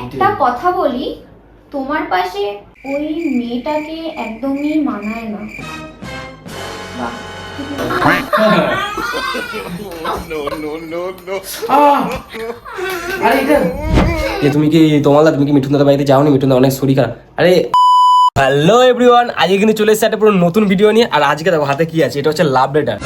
একটা কথা বলি, তোমার পাশে ওই মেয়েটাকে একদমই মানায় না। বাহ, তুমি কি মিঠুন দাদা বাড়িতে যাওনি? মিঠুন দা অনেক শরীর খারাপ। আরে হ্যালো এভরিওয়ান, আজকে কিন্তু চলে এসেছে একটা পুরো নতুন ভিডিও নিয়ে। আর আজকে দেখো হাতে কি আছে, এটা হচ্ছে লাভ লেটার,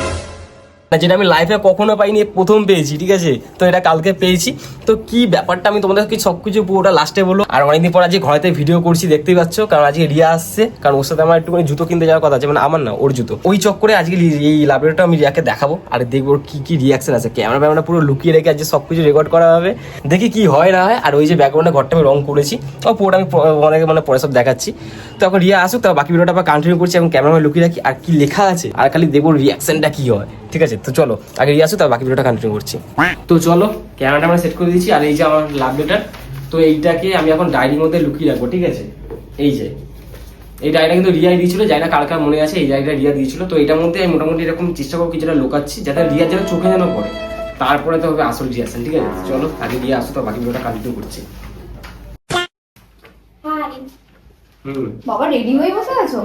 যেটা আমি লাইফে কখনো পাইনি, প্রথম পেয়েছি। ঠিক আছে, তো এটা কালকে পেয়েছি। তো কি ব্যাপারটা আমি তোমাদেরকে সবকিছু পুরোটা লাস্টে বলবো। আর অনেকদিন পর আজকে ঘরেতে ভিডিও করছি, দেখতেই পাচ্ছ, কারণ আজকে রিয়া আসছে। কারণ ওর সাথে আমার একটুখানি জুতো কিনতে যাওয়ার কথা আছে, মানে আমার না, ওর জুতো। ওই চক্করে আজকে এই লাভ লেটারটা আমি রিয়াকে দেখাবো আর দেখবো ওর কি কি রিয়াকশন আছে। ক্যামেরা পুরো লুকিয়ে রেখে আজকে সবকিছু রেকর্ড করা হবে, দেখি কি হয় না হয়। আর ওই যে ব্যাকগ্রাউন্ডে ঘরটা আমি রং করেছি, ও পুরোটা আমি অনেক পরে সব দেখাচ্ছি। তো এখন রিয়া আসুক, তারপর বাকি ভিডিওটা আবার কন্টিনিউ করছি এবং ক্যামেরা লুকিয়ে রাখি আর কি লেখা আছে, আর খালি দেখবো রিয়াকশনটা কি হয়। ঠিক আছে, তো চলো আগে রিয়া আসুক, তারপর বাকি ভিডিওটা কন্টিনিউ করছি। তো চলো, ক্যামেরাটা আমরা সেট করে দিয়েছি। আর এই যে আমার লাভ লেটার, তো এইটাকে আমি এখন ডায়েরির মধ্যে লুকিয়ে রাখবো। ঠিক আছে, এই যে এই ডায়েরিটা কিন্তু রিয়াই দিয়েছিল, যাই না কার কার মনে আছে, এই ডায়েরিটা রিয়া দিয়েছিল। তো এটার মধ্যে আমি মোটামুটি এরকম চেষ্টা করবো কিছুটা লুকাচ্ছি, যাতে রিয়ার যেন চোখে যেন পড়ে, তারপরে তো হবে আসল রিয়াকশন। ঠিক আছে, চলো আগে রিয়া আসুক, তো বাকি ভিডিওটা কন্টিনিউ করছি। বাবা রেডি হয়ে বসে আছো?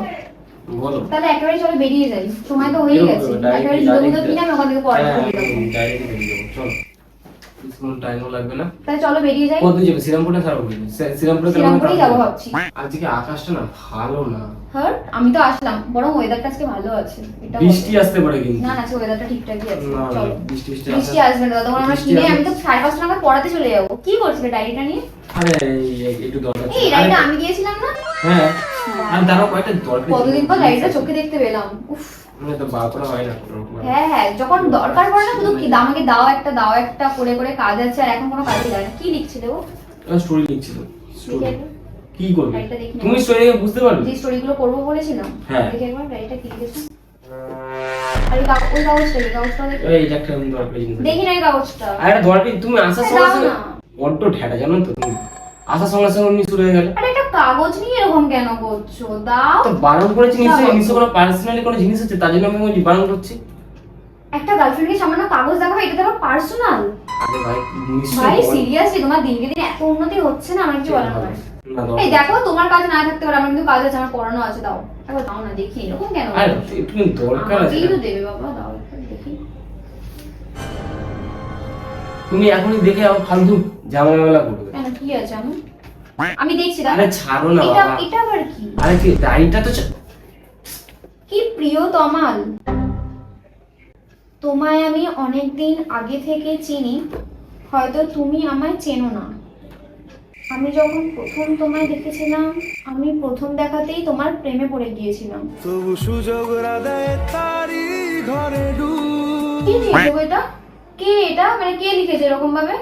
বলো তাহলে একেবারে চলো বেরিয়ে যাই, সময় তো হয়ে গেছে। একেবারে জুতো কিনে আমি ওখান থেকে পড়া করে দেবো। ডায়েরি বেরিয়ে যাবো, চলো। কোনো টাইমও লাগবে না, তাহলে চলো বেরিয়ে যাই। কোথায় যাবে? শ্রীরামপুরে ছাড়বো? শ্রীরামপুরেই যাবো ভাবছি। আজকে আকাশটা না ভালো না। হ্যাঁ, আমি তো আসলাম, বরং ওয়েদারটা আজকে ভালো আছে। এটা বৃষ্টি আসতে পারে কিন্তু। না না, আজকে ওয়েদারটা ঠিকঠাকই আছে। না, চলো। বৃষ্টি আসবে না, তখন আমরা কিনে আমি তো 5:30 নাগাদ পড়াতে চলে যাবো। কি করছিলে ডায়েরিটা নিয়ে? আরে একটু দরকার ছিল। এই ডায়েরিটা আমি দিয়েছিলাম না? হ্যাঁ, আমি দাঁড়াও, কয়টা দরকার। কতদিন পর ডায়েরিটা চোখে দেখতে পেলাম। উফ, মানে তো বাপরা হয় না। হ্যাঁ হ্যাঁ, যখন দরকার পড়ে না শুধু কি আমাকে দাও একটা করে করে কাজ আছে, আর এখন কোনো কাজই লাগে না। কি লিখছিলে ও? স্টোরি লিখছিল। দেখে একবার। কি করবে ডায়েরিটা দেখি না। তুমি? স্টোরি বুঝতে পারবে? যে স্টোরিগুলো করবো বলেছিলাম, হ্যাঁ। দেখে একবার ডায়েরিটা কি লিখেছো। আর ওই কাগজটা দেখি। এই যে একটা দরকার জিনিস দেখি না এই কাগজটা। আর একটা দরকার, তুমি আসার দাও সময় না। বড্ড ঠেটা, জানো তো তুমি। আসার সঙ্গে সঙ্গে এমনি শুরু হয়ে গেল। আরে একটা কাগজ নিয়ে এরকম কেন করছো? দাও। তো বারণ করেছি, নিশ্চয়ই কোনো পার্সোনালি কোনো জিনিস আছে, তার জন্য আমি ওই বারণ করছি। একটা গার্লফ্রেন্ডকে সামান্য কাগজ দেখাবে, এটা তো আবার পার্সোনাল। আরে ভাই ভাই নিশ্চয়ই সিরিয়াসলি তোমার দিনকে দিন এত উন্নতি হচ্ছে না, আমার কিছু বলার নয়। না, এই দেখো, তোমার কাজ না থাকতে পারে, আমার কিন্তু কাজ আছে, আমার পড়ানো আছে। দাও একবার, দাও না দেখি। এরকম কেন? আরে তুমি দরকার আছে, আমাকেই তো দেবে বাবা, দাও একবার দেখি। তুমি এখনই দেখে আবার ফালতু ঝামেলা করবে। কেন, কি আছে? আমি দেখছি। দাও। আরে ছাড়ো না এটা বাবা। এটা আবার কি? আরে কি ডায়েরিটা তো কি প্রিয় তমাল, তোমায় আমি অনেকদিন আগে থেকে চিনি, হয়তো তুমি আমায় চেনো না। আমি যখন প্রথম তোমায় দেখেছিলাম, আমি প্রথম দেখাতেই তোমার প্রেমে পড়ে গিয়েছিলাম। তবু সুযোগ রাধায় তারি ঘরে কি লিখেছো এটা? কে এটা? মানে কে লিখেছে এরকম ভাবে?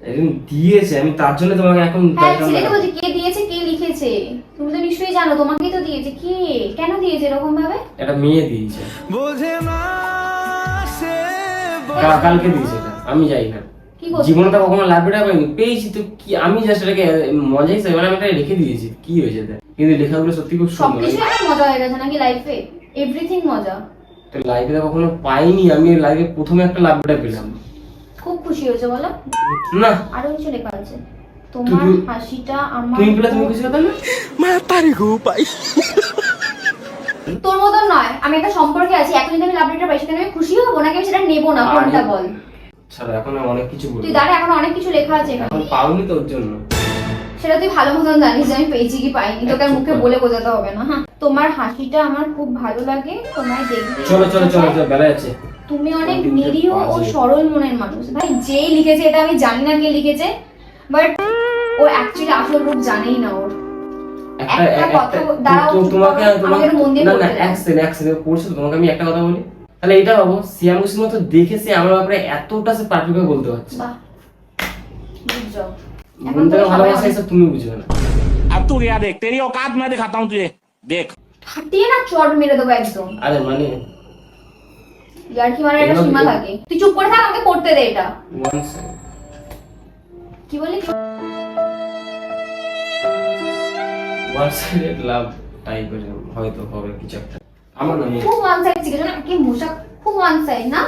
একদম দিয়েছে, আমি তার জন্য তোমাকে এখন হ্যাঁ, ছেলেকে বলছি কে দিয়েছে, কে লিখেছে। তুমি তো নিশ্চয়ই জানো, তোমাকেই তো দিয়েছে। কে, কেন দিয়েছে এরকম ভাবে? একটা মেয়ে দিয়েছে, বোঝে না সে কালকে দিয়েছে। এটা আমি যাই না, কি করছো? জীবনে তো কখনো লাভ লেটার পাইনি, পেয়েছি তো কি, আমি জাস্ট এটাকে মজা হিসেবে মানে আমি এটা রেখে দিয়েছি। কি হয়েছে এটা? কিন্তু লেখাগুলো সত্যি খুব সুন্দর। সবকিছু এখন মজা হয়ে গেছে নাকি লাইফে? এভরিথিং মজা। তো লাইফে তো কখনো পাইনি, আমি লাইফে প্রথমে একটা লাভ লেটার পেলাম। খুব খুশি হয়েছে বলো? না, আরো কিছু লেখা আছে। তোমার হাসিটা আমার তুমি পেলে তুমি খুশি হতে না? তোর মতন নয়, আমি একটা সম্পর্কে আছি, এখন যদি আমি লাভ লেটার পাই সেখানে আমি খুশি হবো নাকি আমি সেটা নেবো না? কোনটা বল? ছাড়া এখন অনেক কিছু বলবো। তুই দাঁড়া, এখন অনেক কিছু লেখা আছে এখন এখানে। পাওনি তোর জন্য। সেটা তুই ভালো মতন জানিস যে আমি পেয়েছি কি পাইনি, তোকে আর মুখে বলে বোঝাতে হবে না। হ্যাঁ, তোমার হাসিটা আমার খুব ভালো লাগে, তোমায় দেখতে। চলো চলো চলো চলো, বেলা আছে। তুমি অনেক নিরীহ ও সরল মনের মানুষ। ভাই যেই লিখেছে এটা আমি জানি না কে লিখেছে, বাট ও অ্যাকচুয়ালি আসল রূপ জানেই না ওর। একটা কথা দাঁড়াও, তোমাকে মন দিয়ে পড়তে দাও। এক সেকেন্ড পড়ছো তো, তোমাকে আমি একটা কথা বলি। তাহলে এটা ভাবো, সিয়াম মুসির মতো দেখে সে আমার ব্যাপারে এতটা সে পারফেক্ট ভাবে বলতে পারছে। বাহ, গুড জব। মন থেকে ভালোবাসা এসব তুমি বুঝবে না। अब तू गया देख, तेरी औकात मैं दिखाता हूँ तुझे, देख। ফাটিয়ে না চড় মেরে দেবো একদম। আরে মানে ইয়ার কি মানে একটা সীমা থাকে। তুই চুপ করে থাক, আমাকে পড়তে দে এটা। ওয়ান সেকেন্ড, কি বলি? ওয়ান সাইডেড লাভ টাইপের হয়তো হবে কিছু একটা। আমার না খুব ওয়ান সাইড শিখেছো না কি মশা? খুব ওয়ান সাইড না?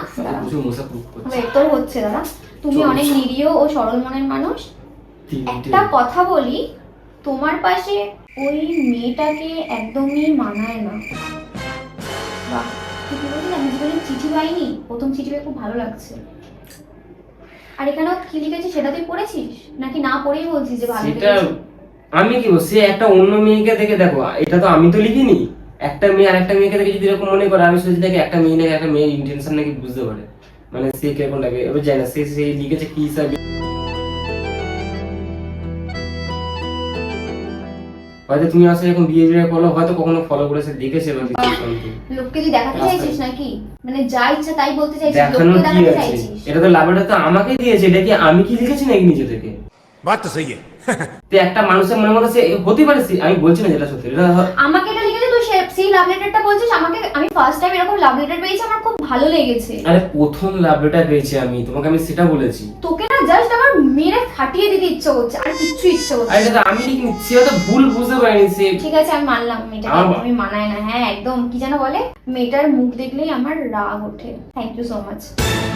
কিছু মোসা প্রুফ করছে। তোর হচ্ছে দাদা। তুমি অনেক নিরীহ ও সরল মনের মানুষ, একটা কথা বলি, তোমার পাশে ওই মেয়েটাকে একদমই মানায় না। বাহ, তুই কি বলছিস? আমি জীবনে চিঠি পাইনি, প্রথম চিঠি পেয়ে খুব ভালো লাগছে। আর এখানে কি লিখেছে সেটা তুই পড়েছিস নাকি না পড়েই বলছিস যে ভালো সেটা লিখেছে? আমি কি বলছি, সে একটা অন্য মেয়েকে দেখে, দেখো এটা তো আমি তো লিখিনি, একটা মেয়ে আর একটা মেয়েকে দেখে যদি এরকম মনে করে, আমি শুনছি দেখে একটা মেয়ে নাকি একটা মেয়ের ইন্টেনশন নাকি বুঝতে পারে, মানে সে কিরকম লাগে এবার জানি না, সে লিখেছে কি হিসাবে, হয়তো তুমি আসলে এখন বিহেভিয়ার ফলো হয়তো কখনো ফলো করেছে, দেখেছে বা কিছু something। লোককে তুই দেখাতে চাইছিস নাকি? মানে যা ইচ্ছা তাই বলতে চাইছিস, দেখানো লোককে কি দেখাতে আছে, চাইছিস? এটা তো লাভটা তো আমাকে দিয়েছে, এটা কি আমি কি লিখেছি নাকি নিজে থেকে? बात तो सही है তো একটা মানুষের মনের মধ্যে সে হতে পারে, আমি বলছি না যেটা সত্যি, এটা আমাকে এটা লিখেছে, তুই সেই লাভ লেটারটা বলছিস আমাকে? আমি ফার্স্ট টাইম এরকম লাভ লেটার পেয়েছি, আমার খুব ভালো লেগেছে। আরে প্রথম লাভ লেটার পেয়েছি আমি, তোমাকে আমি সেটা বলেছি। তোকে না জাস্ট আমার মেরে ফাটিয়ে দিতে ইচ্ছে করছে, আর কিচ্ছু ইচ্ছে করছে আরে এটা তো আমি লিখিনি, সে হয়তো ভুল বুঝতে পারেনি সে। ঠিক আছে, আমি মানলাম মেয়েটাকে আমি মানায় না। হ্যাঁ একদম, কি যেন বলে, মেয়েটার মুখ দেখলেই আমার রাগ ওঠে। Thank you so much,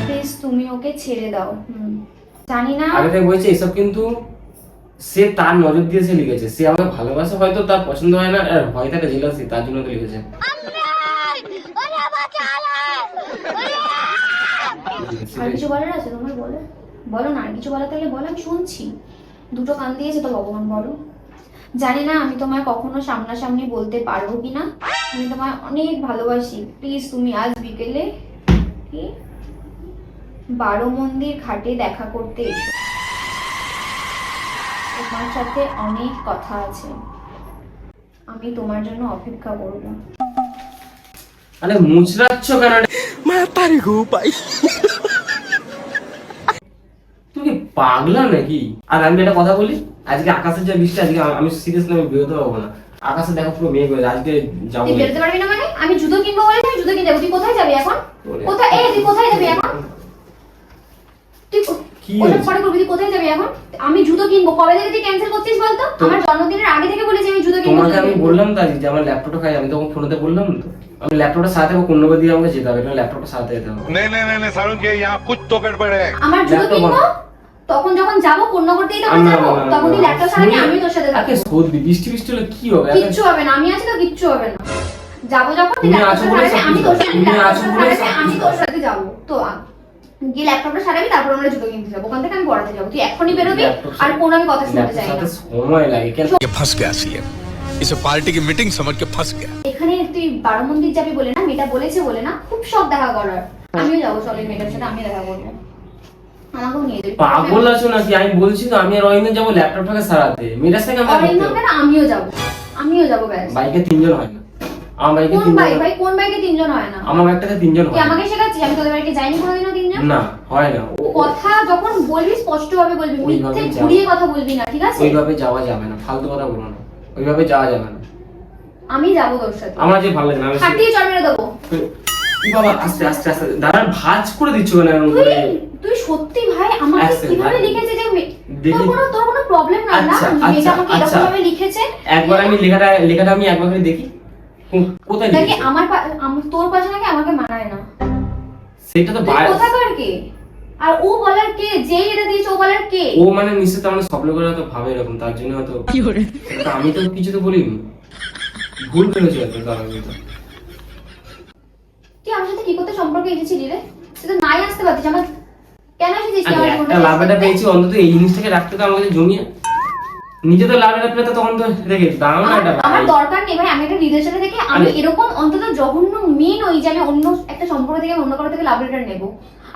please তুমি ওকে ছেড়ে দাও। জানি না, আগে থেকে বলছে এসব কিন্তু সে তার নজর দিয়ে সে লিখেছে, সে আমাকে ভালোবাসে, হয়তো তার পছন্দ হয় না, আর হয়তো একটা জেলাসি, তার জন্য তো লিখেছে। আর কিছু বলার আছে তোমার? বলো বলো না, আর কিছু বলার থাকলে বলো, আমি শুনছি। দুটো কান দিয়েছে তো ভগবান, বলো। জানি না আমি তোমায় কখনো সামনাসামনি বলতে পারবো কিনা, আমি তোমায় অনেক ভালোবাসি। প্লিজ তুমি আজ বিকেলে কি 12 মন্দির ঘাটে দেখা করতে এসো, তোমার সাথে অনেক কথা আছে, আমি তোমার জন্য অপেক্ষা করব। আরে মুচড়াচ্ছ কেন? তুমি কি পাগলা নাকি? আর আমি একটা কথা বলি, আজকে আকাশের যে বৃষ্টি, আজকে আমি সিরিয়াসলি আমি বেরোতে পারবো না। আকাশে দেখো পুরো মেঘ হয়ে, আজকে যাবো। তুই বেরোতে পারবি না মানে? আমি জুতো কিনবো বলে আমি জুতো কিনতে যাবো, তুই কোথায় যাবি এখন? কোথায়, এই তুই কোথায় যাবি এখন? তুই কি ওটা হয়েছে? পরে করবি, তুই কোথায় যাবি এখন? আমি জুতো কিনবো, কবে থেকে তুই ক্যান্সেল করছিস বলতো? আমার জন্মদিনের আগে থেকে বলেছি আমি জুতো কিনবো। তোমাকে আমি বললাম তো আজকে যে আমার ল্যাপটপটা খাই, আমি তখন ফোনেতে বললাম তো, আমি ল্যাপটপটা সাথে কোন দিয়ে আমাকে যেতে হবে, ল্যাপটপটা সাথে যেতে হবে। नहीं नहीं नहीं सारुण के यहाँ कुछ तो गड़बड़ है আমার জুতো ল্যাপটপ কিনবো, তখন যখন যাবো কোন্নগরতেই তখন যাবো, তখন তুই ল্যাপটপ ছাড়াবি, আমি তোর সাথে আগে থাকবো। সত্যি বৃষ্টি বৃষ্টি হলে কি হবে? কিচ্ছু হবে না, আমি আছি তো, কিচ্ছু হবে না। যাবো যখন তুই তুমি ল্যাপটপটা আছো বলে ছাড়াবি, আমি সব তোর কিছু। সাথে তুমি আছো ল্যাপটপটা বলে ছাড়াবি, সব আমি কিছু। তোর সাথে যাবো। তো গিয়ে ল্যাপটপটা সারাবি, তারপর আমরা জুতো কিনতে যাবো। ওখান থেকে আমি পড়াতে যাবো, তুই এখনই বেরোবি, আর কোনো আমি কথা শুনতে চাই না। সময় লাগে কেন? ये फंस गया सीएम इसे पार्टी की मीटिंग समझ के फंस गया এখানে তুই 12 মন্দির যাবি বলে না, মেয়েটা বলেছে বলে না, খুব শখ দেখা করার। আমিও যাবো, চলে মেয়েটার সাথে আমি দেখা করবো, আমাকেও নিয়ে যাবি। পাগল আছো নাকি? আমি বলছি তো আমি আর অরিন্দম যাবো ল্যাপটপটাকে সারাতে, মেয়েটার সাথে আমরা অরিন্দম কেন? আমিও যাবো, আমিও যাবো। ব্যাস, বাইকে 3 জন হয় না, আমার বাইকে কোন 3 বাইক জন, ভাই? কোন বাইকে 3 জন হয় না? আমার বাইকটাতে 3 জন তুই হয় আমাকে শেখাচ্ছিস? আমি তোদের বাড়িতে যাইনি কোনোদিনও 3 জন। না, হয় না। কথা যখন বলবি স্পষ্ট ভাবে বলবি, ওইভাবে মিথ্যে যাও। ঘুরিয়ে কথা বলবি না, ঠিক আছে? ওইভাবে যাওয়া যাবে না, ফালতু কথা বলো না, ওইভাবে যাওয়া যাবে না। আমি যাবো তোর সাথে, আমার যে ভালো লাগে না, আমি খাটিয়ে চড় মেরে দেবো। এই বাবা আস্তে আস্তে আস্তে দাঁড়ান, ভাঁজ করে দিচ্ছ না এরকম তুই করে। তুই সত্যি ভাই আমাকে আচ্ছা, কিভাবে ভাই। লিখেছে যে দেখি। তোর কোনো প্রবলেম না না? আচ্ছা, মেয়েটা আচ্ছা, আমাকে আচ্ছা। এরকম ভাবে লিখেছে। একবার আমি লেখাটা আমি একবার করে দেখি কোথায় নাকি লিখেছে? তোর পাশে নাকি আমাকে মানায় না? সেটা তো তুই কোথাকার কে? আর ও বলার কে? যেই এটা দিয়েছে ও বলার কে? ও মানে নিশ্চিত আমরা সব লোকের হয়তো ভাবে এরকম, তার জন্য হয়তো সেটা তো আমি তো কিছু তো বলিনি, ভুল করেছি হয়তো তার আগে তো। তুই আমার সাথে কি করতে সম্পর্কে এসেছিলি রে? তুই তো নাই আসতে পারতিস, আমার কেন এসেছিস তুই আরে আমার একটা জীবনে? লাভটা পেয়েছি, অন্তত এই জিনিসটাকে রাখতে তো আমাকে জমিয়ে, নিজে তো লাভটা পেলে তো তখন তো রেখে দাঁড়ানো না এটা আমার ভাই। দরকার নেই ভাই, আমি একটা রিলেশনে থেকে আমি আরে- এরকম অন্তত জঘন্য মেয়ে নই যে আমি অন্য একটা সম্পর্ক থেকে অন্য কারো থেকে লাভ লেটার নেবো।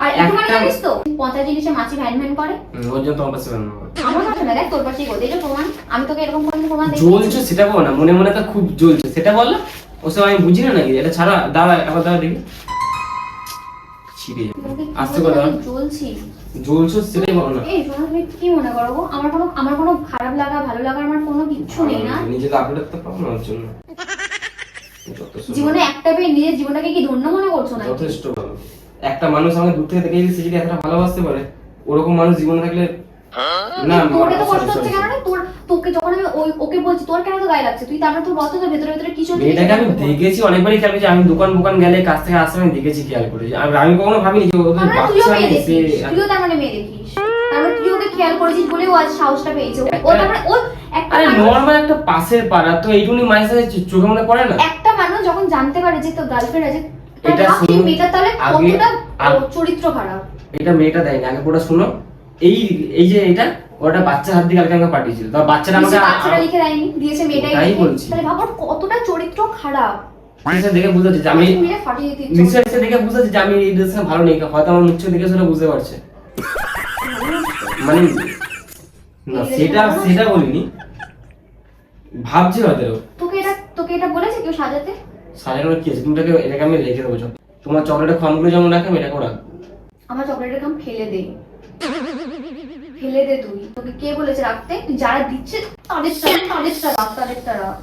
আর একটু মানে একটা- জানিস তো পচা জিনিসে মাছি ভ্যান ভ্যান করে। ওর জন্য তোমার পাশে বানানো। আমার কাছে না, দেখ তোর পাশেই করতে, এই যে প্রমাণ, আমি তোকে এরকম কোনো প্রমাণ জ্বলছো দেখিয়েছি? সেটা বল না, মনে মনে তো খুব জ্বলছে সেটা বল না। ওসব আমি বুঝি না নাকি? এটা ছাড়া দাঁড়া, একবার দাঁড়া দেখি। ছিড়ে তোকে কি আস্তে বলবো, করে দাঁড়া। আমি জ্বলছি। জ্বলছো সেটাই বল না। এই শোনো, তুমি কি মনে করো গো? আমার কোনো খারাপ লাগা ভালো লাগা আমার কোনো কিচ্ছু নেই না। নিজে তো আপডেট তো পাবো না ওর জন্য। যত সব- জীবনে একটা পেয়ে নিজের জীবনটাকে কি ধন্য মনে করছো না? যথেষ্ট ভালো। একটা মানুষ আমাকে দূর থেকে দেখে যদি সে যদি এতটা ভালোবাসতে পারে, ওরকম মানুষ জীবনে থাকলে না। তোর এত কষ্ট sorry, হচ্ছে sorry, কেন রে? তোকে যখন আমি ওকে বলছি তোর কেন তো গায়ে লাগছে, তুই তারপরে তোর বলতো তোর ভেতরে ভেতরে কি চলছে? মেয়েটাকে আমি দেখেছি অনেকবারই, খেয়াল করেছি। আমি দোকান গেলে কাছ থেকে আসতে আমি দেখেছি, খেয়াল করেছি। আমি কখনো ভাবিনি যে ওদের আমরা তুইও বাচ্চা মেয়ে আমি সে দেখিস, তুইও তার মানে মেয়ে দেখিস, তারপরে তুই ওকে খেয়াল করেছিস বলে ও আজ সাহসটা পেয়েছে। ও তারপরে ও একটা আরে নরমাল একটা পাশের পাড়া তো এইটুকুনি মায়ের সাথে চোখে মনে পড়ে না? একটা মানুষ যখন জানতে পারে যে তোর গার্লফ্রেন্ড আছে, এটা শুনুন, মেয়েটা তাহলে আগে- কতটা চরিত্র খারাপ। এটা মেয়েটা দেয়নি, আগে পুরো শুনো। এই যে এটা ওটা বাচ্চা হাত দিয়ে কালকে আমাকে পাঠিয়েছিল, তো বাচ্চাটা আমাকে বাচ্চাটা লিখে দেয়নি, দিয়েছে মেয়েটাই তাই লিখে। বলছি। তাহলে ভাবো কতটা চরিত্র খারাপ। নিশ্চয় দেখে বুঝতে পারছি যে আমি মেরে ফাটিয়ে দিতে ইচ্ছে নিশ্চয় এসে দেখে বুঝতে পারছি যে আমি এই ড্রেসটা ভালো নেই, হয়তো আমার মুখ দেখে সেটা বুঝতে পারছে। মানে না সেটা বলিনি, ভাবছি হয়তো। তোকে এটা বলেছে কেউ সাজাতে? সাজানোর কি আছে, এটাকে আমি রেখে দেবো। তোমার চকলেটের খামগুলো যেমন রাখে আমি এটাকেও রাখবো। আমার চকলেটের খাম ফেলে দে, ফেলে দে। তুই তোকে কে বলেছে রাখতে? তুই যারা দিচ্ছে তাদেরটা রাখ।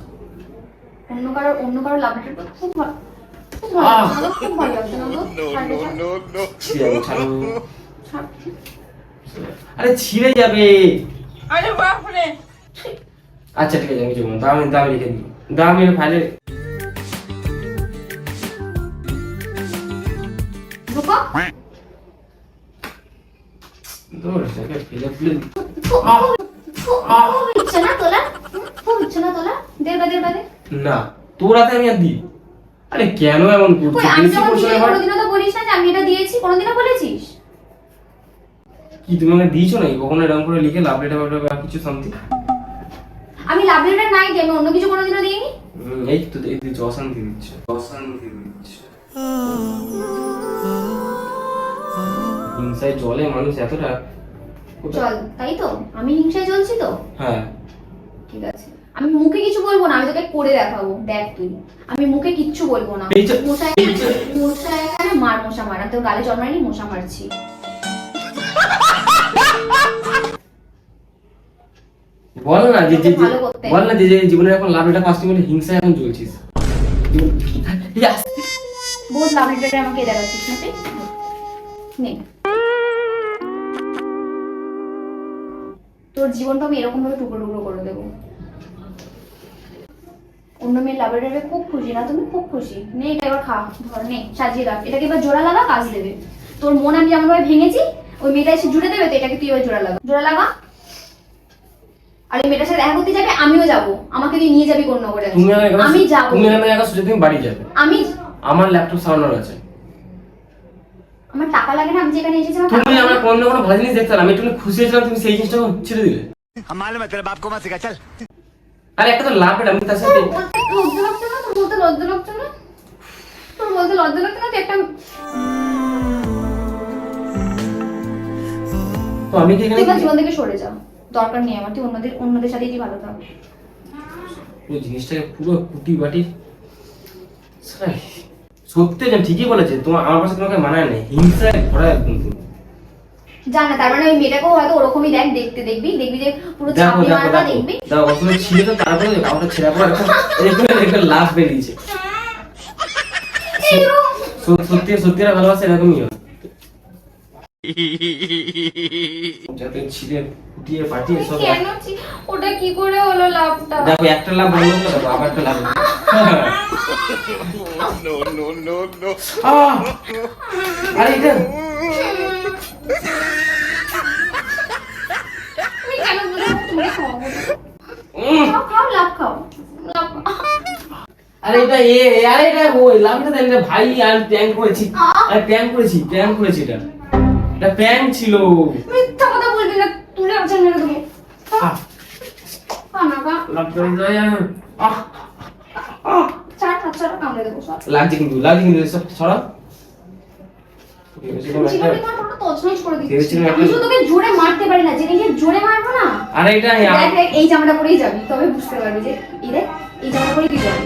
অন্য কারো লাভ লেটার তো খুব ভালো, খুব ভালো লাগছে না গো? ছিঁড়ে যাবে, ছাড়ো। আরে ছিঁড়ে যাবে। আচ্ছা ঠিক আছে, আমি যাবো, দাম লিখে দিই, দাম এর ফাইলে ঢুকো। দৌড় সেটা ফেলে ফেলে দিই। খুব ইচ্ছে না তোলা, খুব ইচ্ছে না তোলা। দে। না তোর হাতে আমি আর দিই। আরে কেন এমন কই করছিস? আমি বেশি যখন করছিস দিই এবার। কোনোদিনও তো বলিস না যে আমি এটা দিয়েছি, কোনোদিনও বলেছিস? কি তুমি আমাকে দিয়েছো নাকি কখনো এরকম করে লিখে লাভ লেটার বা কিছু সামথিং? আমি লাভ লেটার নাই দিই, আমি অন্য কিছু কোনোদিনও দিইনি। এই তো এই দিচ্ছ, অশান্তি দিচ্ছে, অশান্তি দিচ্ছে। হিংসায় জলে মানুষ এতটা। চল, তাই তো আমি হিংসায় চলছি তো। হ্যাঁ ঠিক আছে, আমি মুখে কিছু বলবো না, আমি তোকে করে দেখাবো, দেখ তুই। আমি মুখে কিচ্ছু বলবো না। মশাই এখানে মার, মশা মার। আমি তোর গালে জন্মাইনি, মশা মারছি। বল না যে ভালো করতে। বল না যে জীবনের এখন লাভ লেটার ফার্স্ট মিনিট হিংসায় এখন চলছিস। বহুত লাভ লেটারে আমাকে দেখাচ্ছিস না তুই? নে, তোর জীবনটা আমি এরকম ভাবে টুকরো টুকরো করে দেবো। অন্য মেয়ের লাভ লেটারে খুব খুশি না তুমি? খুব খুশি। নে এটা এবার খা, ধর নে, সাজিয়ে রাখ। এটাকে এবার জোড়া লাগা, কাজ দেবে। তোর মন আমি যেমন ভাবে ভেঙেছি, ওই মেয়েটা এসে জুড়ে দেবে, তো এটাকে তুই এবার জোড়া লাগা। আর ওই মেয়েটার সাথে দেখা করতে যাবে, আমিও যাবো। আমাকে তুই নিয়ে যাবি কোন নগরে? আমি যাবো। তুমি আমি একা সোজা তুমি বাড়ি যাবে। আমার ল্যাপটপ সারানোর আছে। আমার টাকা লাগে না, আমি যেখানে এসেছি আমার তুমি টাকা আমার লাগে না। কোনো ভালো জিনিস দেখতে না, আমি একটু খুশি হয়েছিলাম, তুমি সেই জিনিসটা ছেড়ে দিলে। हम मालूम है तेरे बाप को मत सिखा चल। আরে একটা তো লাভ লেটার, আমি তার সাথে লজ্জা লাগছে না? তোর বলতে লজ্জা লাগছে না? তোর বলতে লজ্জা লাগছে না? তুই একটা তো আমি কি তুই এখানে আমার জীবন থেকে সরে যা, দরকার নেই আমার। তুই অন্যদের সাথে তুই ভালো থাক। পুরো জিনিসটাকে পুরো কুটি বাটি। সত্যি না, ঠিকই বলেছে, তোমার আমার কাছে তোমাকে মানায় না, হিংসায় ভরা একদম তুমি। জান না, তার মানে ওই মেয়েটাকেও হয়তো ওরকমই দেখবি যে পুরো দেখো চাপড়ি দেখো মারবা, দেখো দেখবি। দেখো তুমি ছিলে তো, তারপরে আমাকে ছেড়ে পড়া একটা লাভ বেরিয়েছে। সত্যি সত্যি ভালোবাসা এরকমই হয়, যাতে ছিলে ফুটিয়ে পাঠিয়ে সব। কেন ওটা কি করে হলো লাভটা? দেখো একটা লাভ বন্ধ করে দেখো, আবার একটা লাভ। আরে এটা তুমি কেন বলে তুমি খাও লাভ খাও। আরে এটা ওই লাভটা দেন না ভাই, আমি প্র্যাঙ্ক করেছি, এটা প্র্যাঙ্ক ছিল। মিথ্যা কথা বলবি না, তুলে আছেন মেরে দেবো। না লাভটা যায় ছাড়া কামড়ে দেবো সব। লাগছে কিন্তু সব ছড়া। জীবনে তোমার পুরো তছনছ করে দিচ্ছি। ভেবেছিলাম আমি শুধু তোকে জোরে মারতে পারি না, জেনে গিয়ে জোরে মারবো না। আরে এটা দেখ এই জামাটা পরেই যাবি, তবে বুঝতে পারবি যে এই জামাটা পরেই তুই যাবি,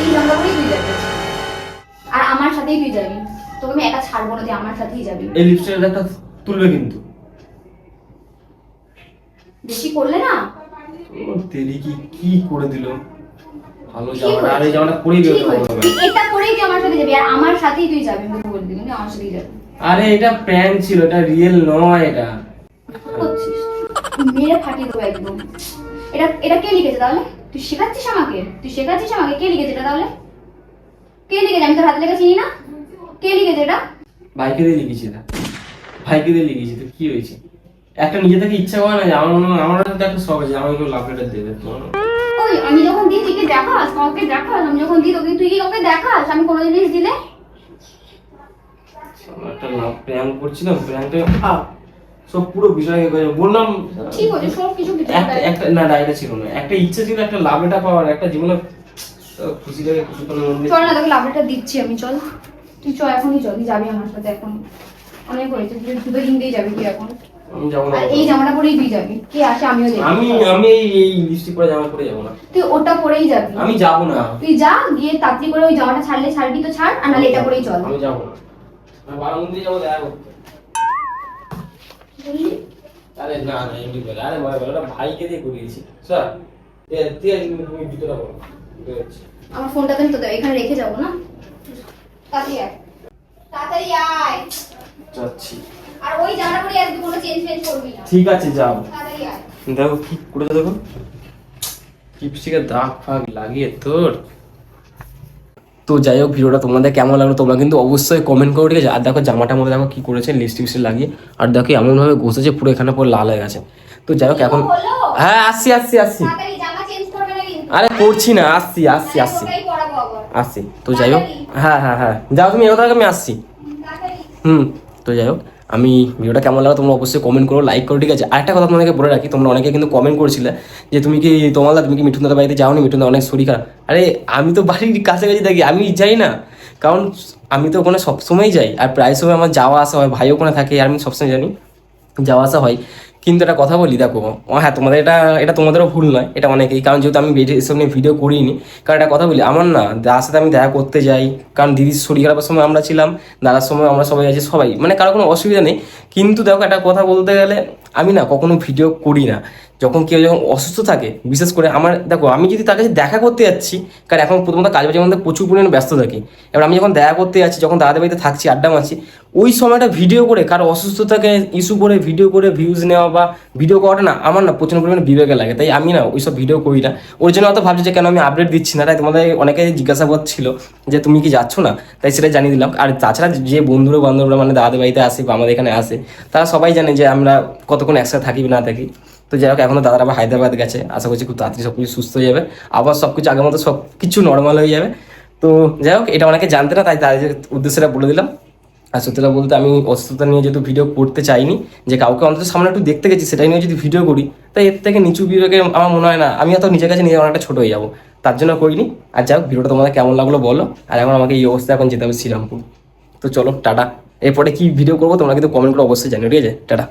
এই জামাটা পরেই তুই যাবি, আর আমার সাথেই তুই যাবি। তোকে আমি একা ছাড়বো না, যে আমার সাথেই যাবি। এই লিপস্টিকের একটা তুলবে কিন্তু। বেশি করলে না ও তেরি কি করে দিল। ভালো জামা, আর এই জামাটা পরেই বের করব। এটা পরেই তুই আমার সাথে যাবি, আর আমার সাথেই তুই যাবি। আমি বলে দিলাম যে আমার সাথেই যাবি। আরে এটা প্র্যাঙ্ক ছিল, এটা রিয়েল নয়। এটা করছিস মেরে ফাটিয়ে দেবো একদম। এটা কে লিখেছে তাহলে? তুই শেখাচ্ছিস আমাকে? কে লিখেছে এটা তাহলে? কে লিখেছে? আমি তোর হাতে লেখা চিনি না। কে লিখেছে এটা? ভাইকে দিয়ে লিখেছি তো কি হয়েছে? একটা নিজে থেকে ইচ্ছা করে না যে আমার মনে হয় আমার একটা শখ আছে আমাকে কেউ লাভ লেটার দেবে। ওই আমি যখন দিই তুই কি দেখাস, কাউকে দেখাস? আমি যখন দিই তোকে, তুই কি কাউকে দেখাস? আমি কোনো জিনিস দিলে একটা লাভ প্র্যাঙ্ক করছিলাম, প্র্যাঙ্কটা সব পুরো বিষয় বললাম। ঠিক আছে, সব কিছু কিছু একটা না এটা ছিল না, একটা ইচ্ছা ছিল একটা লাভ লেটার পাওয়ার, একটা জীবনে খুশি লাগে খুশি করে মন দিয়ে। চল না, তোকে লাভ লেটার দিচ্ছি আমি, চল তুই চল, এখনই চল, তুই যাবি আমার সাথে এখন। অনেক হয়েছে, তুই জুতো কিনতেই যাবি তুই এখন। আমি যাবো না। আর এই জামাটা পরেই তুই যাবি, কে আসে আমিও দেখি। আমি এই লিপস্টিক পরে জামা পরে যাবো না। তুই ওটা পরেই যাবি। আমি যাবো না। তুই যা, গিয়ে তাড়াতাড়ি করে ওই জামাটা ছাড়বি তো ছাড়, আর নাহলে এটা পরেই চল। আমি যাবো না, আমি বারামন্দিরে যাবো দেখা করতে। বললি? আরে না এমনি বলে, আরে ওটা ভাইকে দিয়ে করিয়েছি স্যার। তুমি ভিতরে বলো। আমার ফোনটা দেন তো, এখানে রেখে যাবো না। তাড়াতাড়ি আয়, তাড়াতাড়ি আয়। যাচ্ছি। আর ওই জামাটা পরে আসবি, কোনো চেঞ্জ করবি না। ঠিক আছে যাও। তাড়াতাড়ি আয়। দেখো কি করে, দেখো লিপস্টিকের দাগ ফাগ লাগিয়ে তোর। তো যাই হোক, ভিডিওটা তোমাদের কেমন লাগলো তোমরা কিন্তু অবশ্যই কমেন্ট করো, ঠিক আছে? আর দেখো জামাটার মধ্যে দেখো কি করেছে, লিপস্টিক লাগিয়ে, আর দেখো এমনভাবে ঘষেছে পুরো এখানে পুরো লাল হয়ে গেছে। তো যাই হোক এখন, হ্যাঁ আসছি। তাড়াতাড়ি জামা চেঞ্জ করবে না কিন্তু। আরে করছি না, আসছি। ওটাই পরাবো আবার। আসছি। তো যাই হোক, হ্যাঁ যাও তুমি এগোতে থাকো, আমি আসছি। তাড়াতাড়ি। তো যাই হোক, আমি ভিডিওটা কেমন লাগলো তোমরা অবশ্যই কমেন্ট করো, লাইক করো, ঠিক আছে? আরেকটা কথা তোমাদেরকে বলে রাখি, তোমরা অনেকে কিন্তু কমেন্ট করেছিলে যে তুমি কি মিঠুন দাদার বাড়িতে যাওনি, মিঠুন দা অনেক শরীর খারাপ। আরে আমি তো বাড়ির কাছাকাছি থাকি, আমি যাই না, কারণ আমি তো ওখানে সবসময় যাই, আর প্রায় সময় আমার যাওয়া আসা হয়, ভাই ওখানে থাকে, আর আমি সবসময় জানি যাওয়া আসা হয়। কিন্তু একটা কথা বলি, দেখো হ্যাঁ তোমাদের এটা তোমাদেরও ভুল নয়, এটা অনেকেই, কারণ যেহেতু আমি এসব নিয়ে ভিডিও করিনি। কারণ একটা কথা বলি, আমার না দাদার সাথে আমি দেখা করতে যাই, কারণ দিদির শরীর খারাপের সময় আমরা ছিলাম, দাদার সময় আমরা সবাই আছি, সবাই মানে কারো কোনো অসুবিধা নেই। কিন্তু দেখো একটা কথা বলতে গেলে, আমি না কখনো ভিডিও করি না যখন কেউ যখন অসুস্থ থাকে, বিশেষ করে আমার দেখো আমি যদি তার কাছে দেখা করতে যাচ্ছি, কারণ এখন প্রথমত কাজ বাজের মধ্যে প্রচুর পরিমাণে ব্যস্ত থাকি, এবার আমি যখন দেখা করতে যাচ্ছি, যখন দাদাদের বাড়িতে থাকছি, আড্ডা মারছি, ওই সময়টা ভিডিও করে কারো অসুস্থতাকে ইস্যু করে ভিডিও করে ভিউজ নেওয়া বা ভিডিও করাটা না আমার না প্রচুর পরিমাণে বিবেকে লাগে, তাই আমি না ওইসব ভিডিও করি না। ওর জন্য অত ভাবছি যে কেন আমি আপডেট দিচ্ছি না, তাই তোমাদের অনেকে জিজ্ঞাসা করছিল যে তুমি কি যাচ্ছ না, তাই সেটা জানিয়ে দিলাম। আর তাছাড়া যে বান্ধবরা মানে দাদাদের বাড়িতে আসে বা আমাদের এখানে আসে, তারা সবাই জানে যে আমরা কতক্ষণ একসাথে থাকি না থাকি। তো যাই হোক, এখনো দাদারা আবার হায়দ্রাবাদ গেছে, আশা করছি খুব তাড়াতাড়ি সব কিছু সুস্থ হয়ে যাবে, আবার সব কিছু আগের মতো সব কিছু নর্মাল হয়ে যাবে। তো যাই হোক, এটা অনেকে জানতে না, তাই তাদের উদ্দেশ্যটা বলে দিলাম। আর সত্যিটা বলতে আমি অসুস্থতা নিয়ে যেহেতু ভিডিও করতে চাইনি, যে কাউকে অন্তত সামনে একটু দেখতে গেছি সেটাই নিয়ে যদি ভিডিও করি, তাই এর থেকে নিচু বিবেকে আমার মনে হয় না, আমি হয়তো নিজের কাছে নিজে অনেকটা ছোটো হয়ে যাবো, তার জন্য করিনি। আর যাই হোক, ভিডিওটা তোমাদের কেমন লাগলো বলো। আর এখন আমাকে এই অবস্থায় এখন যেতে হবে শ্রীরামপুর। তো চলো টাটা, এরপরে কি ভিডিও করবো তোমরা কিন্তু কমেন্ট করে অবশ্যই জানিও, ঠিক আছে? টাটা।